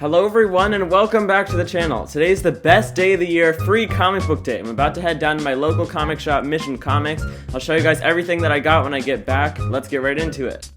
Hello everyone and welcome back to the channel. Today's the best day of the year, free comic book day. I'm about to head down to my local comic shop, Mission Comics. I'll show you guys everything that I got when I get back. Let's get right into it.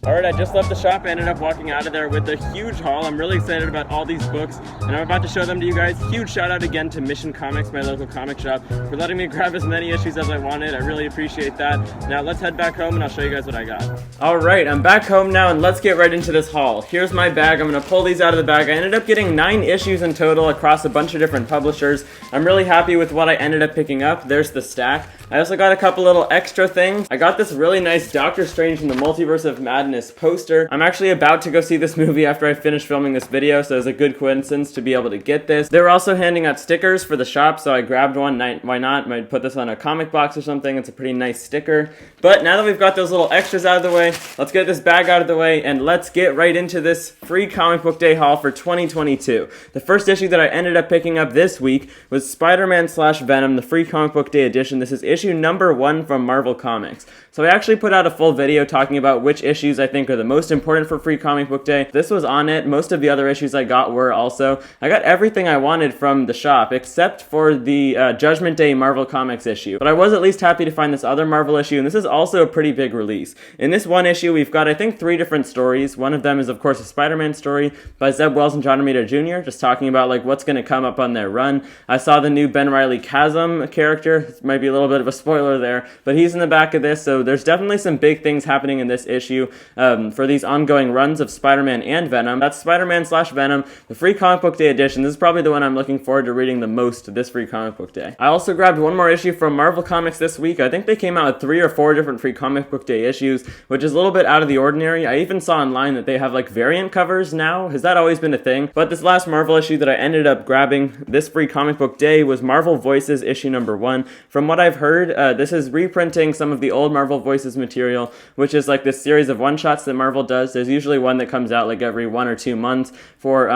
Alright, I just left the shop. I ended up walking out of there with a huge haul. I'm really excited about all these books, and I'm about to show them to you guys. Huge shout out again to Mission Comics, my local comic shop, for letting me grab as many issues as I wanted. I really appreciate that. Now let's head back home and I'll show you guys what I got. Alright, I'm back home now and let's get right into this haul. Here's my bag. I'm going to pull these out of the bag. I ended up getting 9 issues in total across a bunch of different publishers. I'm really happy with what I ended up picking up. There's the stack. I also got a couple little extra things. I got this really nice Doctor Strange in the Multiverse of Madness poster. I'm actually about to go see this movie after I finish filming this video, so it's a good coincidence to be able to get this. They were also handing out stickers for the shop, so I grabbed one. Why not? Might put this on a comic box or something. It's a pretty nice sticker. But now that we've got those little extras out of the way, let's get this bag out of the way and let's get right into this free comic book day haul for 2022. The first issue that I ended up picking up this week was Spider-Man/Venom, the free comic book day edition. This is issue number 1 from Marvel Comics. So I actually put out a full video talking about which issues I think are the most important for free comic book day. This was on it. Most of the other issues I got were also. I got everything I wanted from the shop except for the Judgment Day Marvel Comics issue. But I was at least happy to find this other Marvel issue, and this is also a pretty big release. In this one issue, we've got I think 3 different stories. One of them is of course a Spider-Man story by Zeb Wells and John Romita Jr., just talking about like what's going to come up on their run. I saw the new Ben Reilly Chasm character. It might be a little bit of a spoiler there, but he's in the back of this, so there's definitely some big things happening in this issue for these ongoing runs of Spider-Man and Venom. That's Spider-Man/Venom, the free comic book day edition. This is probably the one I'm looking forward to reading the most this free comic book day. I also grabbed one more issue from Marvel Comics this week. I think they came out with 3 or 4 different free comic book day issues, which is a little bit out of the ordinary. I even saw online that they have like variant covers now. Has that always been a thing? But this last Marvel issue that I ended up grabbing this free comic book day was Marvel Voices issue number 1. From what I've heard, this is reprinting some of the old Marvel Voices material, which is like this series of one-shots that Marvel does. There's usually one that comes out like every 1 or 2 months for,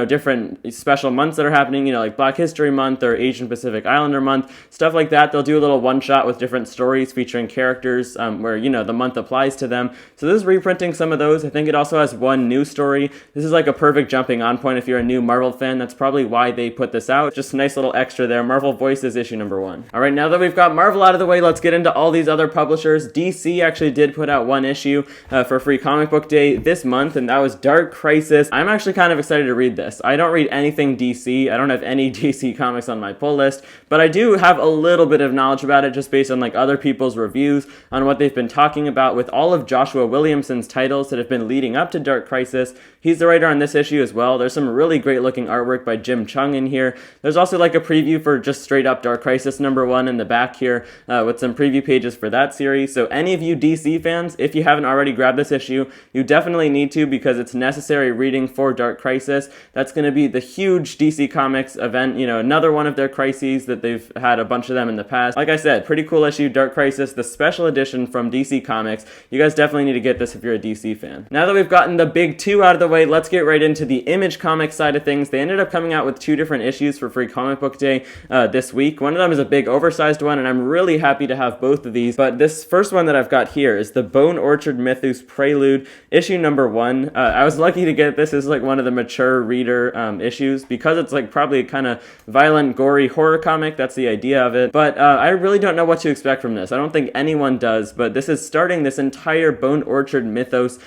different special months that are happening, like Black History Month or Asian Pacific Islander Month, stuff like that. They'll do a little one-shot with different stories featuring characters where, the month applies to them. So this is reprinting some of those. I think it also has 1 new story. This is like a perfect jumping on point if you're a new Marvel fan. That's probably why they put this out. Just a nice little extra there. Marvel Voices issue number 1. All right, now that we've got Marvel out of the way, let's get into all these other publishers. DC actually did put out 1 issue for free comic book day this month, and that was Dark Crisis. I'm actually kind of excited to read this. I don't read anything DC. I don't have any DC comics on my pull list, but I do have a little bit of knowledge about it just based on like other people's reviews on what they've been talking about with all of Joshua Williamson's titles that have been leading up to Dark Crisis. He's the writer on this issue as well. There's some really great looking artwork by Jim Chung in here. There's also like a preview for just straight up Dark Crisis number 1 in the back here with some preview pages for that series. So any of you DC fans, if you haven't already grabbed this issue, you definitely need to because it's necessary reading for Dark Crisis. That's going to be the huge DC Comics event, another one of their crises that they've had a bunch of them in the past. Like I said, pretty cool issue, Dark Crisis, the special edition from DC Comics. You guys definitely need to get this if you're a DC fan. Now that we've gotten the big 2 out of the way, let's get right into the Image Comics side of things. They ended up coming out with 2 different issues for free comic book day this week. One of them is a big oversized one, and I'm really happy to have both of these, but this first one that I've got here is the Bone Orchard Mythos Prelude, issue number 1. I was lucky to get this. This is like one of the mature reader issues because it's like probably a kind of violent, gory horror comic. That's the idea of it. But I really don't know what to expect from this. I don't think anyone does, but this is starting this entire Bone Orchard Mythos,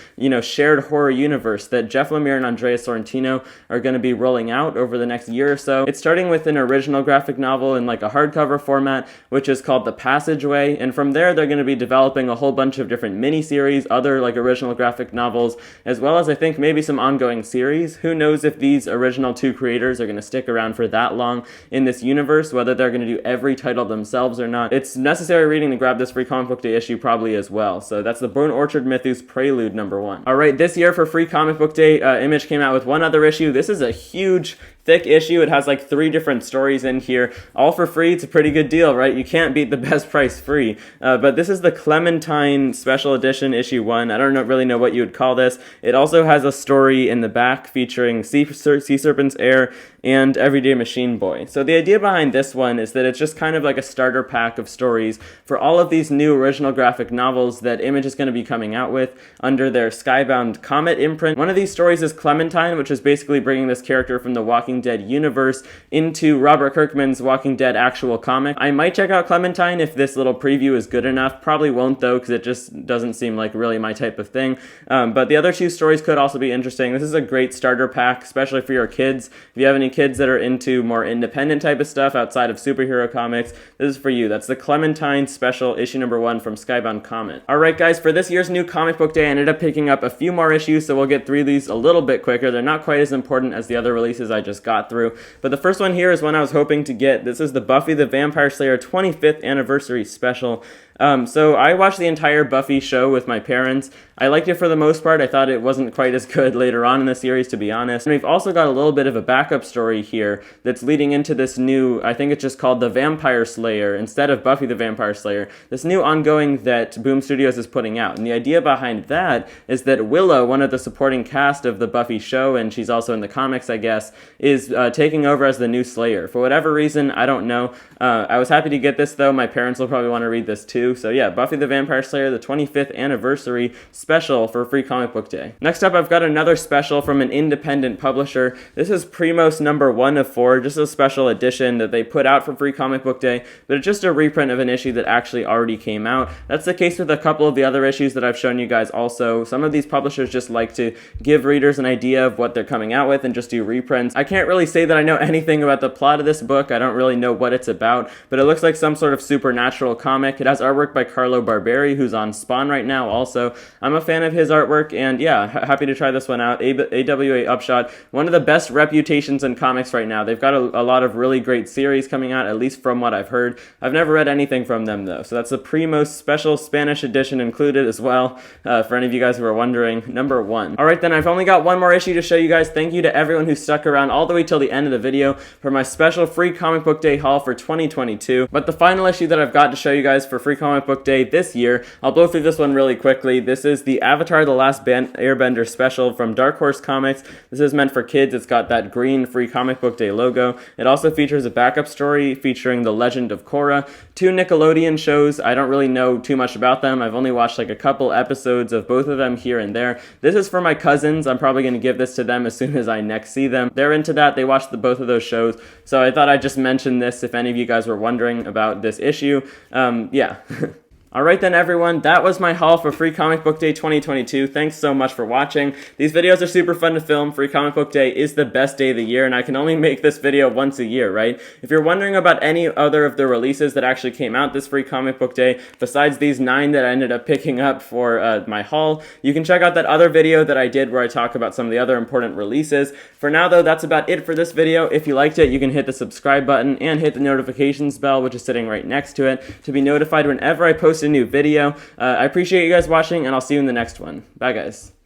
shared horror universe that Jeff Lemire and Andrea Sorrentino are going to be rolling out over the next year or so. It's starting with an original graphic novel in like a hardcover format, which is called The Passageway, and from there they're going to be developing a whole bunch of different mini-series, other like original graphic novels, as well as I think maybe some ongoing series. Who knows if these original 2 creators are going to stick around for that long in this universe, whether they're going to do every title themselves or not. It's necessary reading to grab this free comic book day issue probably as well. So that's the Bone Orchard Mythos Prelude number 1. All right, this year for free comic book day, Image came out with 1 other issue. This is a huge thick issue. It has like 3 different stories in here, all for free. It's a pretty good deal, right? You can't beat the best price free. But this is the Clementine Special Edition issue 1. I don't really know what you would call this. It also has a story in the back featuring Sea Serpent's Heir and Everyday Machine Boy. So the idea behind this one is that it's just kind of like a starter pack of stories for all of these new original graphic novels that Image is going to be coming out with under their Skybound Comet imprint. One of these stories is Clementine, which is basically bringing this character from the Walking Dead universe into Robert Kirkman's Walking Dead actual comic. I might check out Clementine if this little preview is good enough. Probably won't though, because it just doesn't seem like really my type of thing. But the other 2 stories could also be interesting. This is a great starter pack, especially for your kids. If you have any kids that are into more independent type of stuff outside of superhero comics, this is for you. That's the Clementine Special issue number 1 from Skybound Comet. Alright guys, for this year's new comic book day, I ended up picking up a few more issues, so we'll get through these a little bit quicker. They're not quite as important as the other releases I just got through. But the first one here is one I was hoping to get. This is the Buffy the Vampire Slayer 25th Anniversary Special. So I watched the entire Buffy show with my parents. I liked it for the most part. I thought it wasn't quite as good later on in the series, to be honest. And we've also got a little bit of a backup story here that's leading into this new, I think it's just called The Vampire Slayer instead of Buffy the Vampire Slayer, this new ongoing that Boom Studios is putting out. And the idea behind that is that Willow, one of the supporting cast of the Buffy show, and she's also in the comics, I guess, is taking over as the new Slayer. For whatever reason, I don't know. I was happy to get this, though. My parents will probably want to read this, too. So yeah, Buffy the Vampire Slayer, the 25th Anniversary Special for Free Comic Book Day. Next up, I've got another special from an independent publisher. This is Primos number 1 of 4, just a special edition that they put out for Free Comic Book Day, but it's just a reprint of an issue that actually already came out. That's the case with a couple of the other issues that I've shown you guys also. Some of these publishers just like to give readers an idea of what they're coming out with and just do reprints. I can't really say that I know anything about the plot of this book. I don't really know what it's about, but it looks like some sort of supernatural comic. It has artwork by Carlo Barberi, who's on Spawn right now also. I'm a fan of his artwork, and yeah, happy to try this one out. AWA Upshot, one of the best reputations in comics right now. They've got a lot of really great series coming out, at least from what I've heard. I've never read anything from them, though, so that's the Primos Special Spanish Edition included as well, for any of you guys who are wondering, number 1. Alright then, I've only got one more issue to show you guys. Thank you to everyone who stuck around all the way till the end of the video for my special Free Comic Book Day haul for 2022. But the final issue that I've got to show you guys for Free Comic Book Day this year, I'll blow through this one really quickly. This is the Avatar The Last Airbender special from Dark Horse Comics. This is meant for kids. It's got that green Free Comic Book Day logo. It also features a backup story featuring The Legend of Korra, 2 Nickelodeon shows. I don't really know too much about them. I've only watched like a couple episodes of both of them here and there. This is for my cousins. I'm probably going to give this to them as soon as I next see them. They're into that. They watched both of those shows. So I thought I'd just mention this if any of you guys were wondering about this issue. Yeah. Alright then everyone, that was my haul for Free Comic Book Day 2022. Thanks so much for watching. These videos are super fun to film. Free Comic Book Day is the best day of the year, and I can only make this video once a year, right? If you're wondering about any other of the releases that actually came out this Free Comic Book Day, besides these 9 that I ended up picking up for my haul, you can check out that other video that I did where I talk about some of the other important releases. For now though, that's about it for this video. If you liked it, you can hit the subscribe button and hit the notifications bell, which is sitting right next to it, to be notified whenever I post a new video. I appreciate you guys watching, and I'll see you in the next one. Bye guys.